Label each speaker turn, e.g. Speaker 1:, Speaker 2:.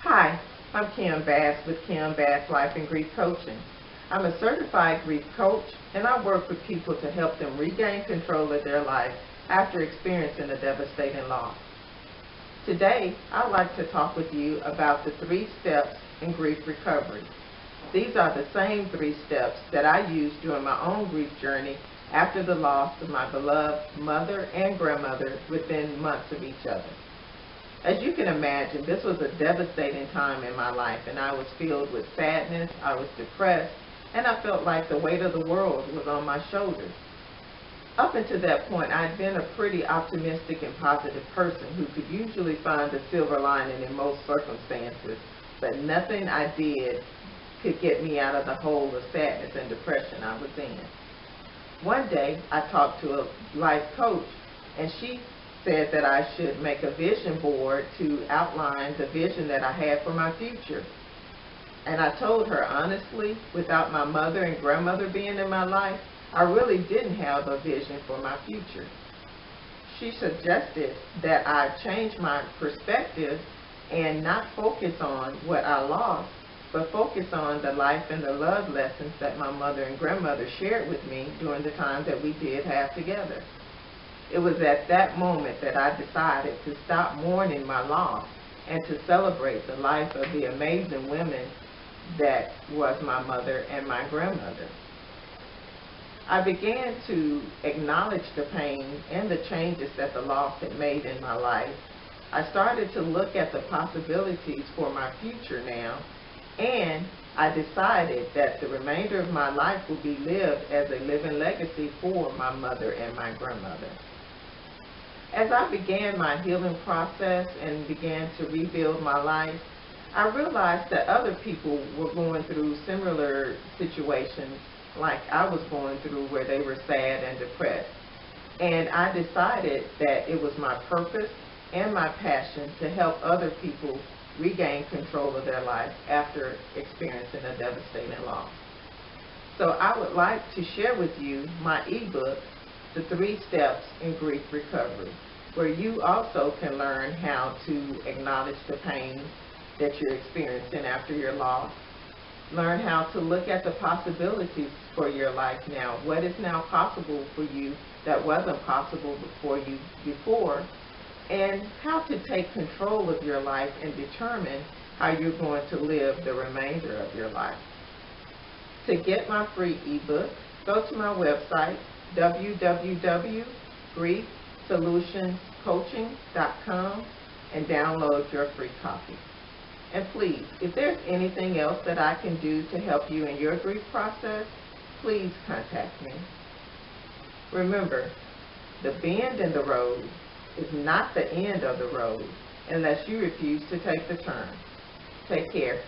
Speaker 1: Hi, I'm Kim Bass with Kim Bass Life and Grief Coaching. I'm a certified grief coach, and I work with people to help them regain control of their life after experiencing a devastating loss. Today, I'd like to talk with you about the 3 steps in grief recovery. These are the same 3 steps that I used during my own grief journey after the loss of my beloved mother and grandmother within months of each other. As you can imagine, this was a devastating time in my life, and I was filled with sadness, I was depressed, and I felt like the weight of the world was on my shoulders. Up until that point, I'd been a pretty optimistic and positive person who could usually find a silver lining in most circumstances, but nothing I did could get me out of the hole of sadness and depression I was in. One day, I talked to a life coach, and she said that I should make a vision board to outline the vision that I had for my future. And I told her honestly, without my mother and grandmother being in my life, I really didn't have a vision for my future. She suggested that I change my perspective and not focus on what I lost, but focus on the life and the love lessons that my mother and grandmother shared with me during the time that we did have together. It was at that moment that I decided to stop mourning my loss and to celebrate the life of the amazing women that was my mother and my grandmother. I began to acknowledge the pain and the changes that the loss had made in my life. I started to look at the possibilities for my future now, and I decided that the remainder of my life would be lived as a living legacy for my mother and my grandmother. As I began my healing process and began to rebuild my life, I realized that other people were going through similar situations like I was going through, where they were sad and depressed. And I decided that it was my purpose and my passion to help other people regain control of their life after experiencing a devastating loss. So I would like to share with you my ebook, The 3 Steps in Grief Recovery, where you also can learn how to acknowledge the pain that you're experiencing after your loss, learn how to look at the possibilities for your life now, what is now possible for you that wasn't possible for you before, and how to take control of your life and determine how you're going to live the remainder of your life. To get my free ebook, go to my website, www.griefsolutionscoaching.com, and download your free copy. And please, if there's anything else that I can do to help you in your grief process, please contact me. Remember, the bend in the road is not the end of the road unless you refuse to take the turn. Take care.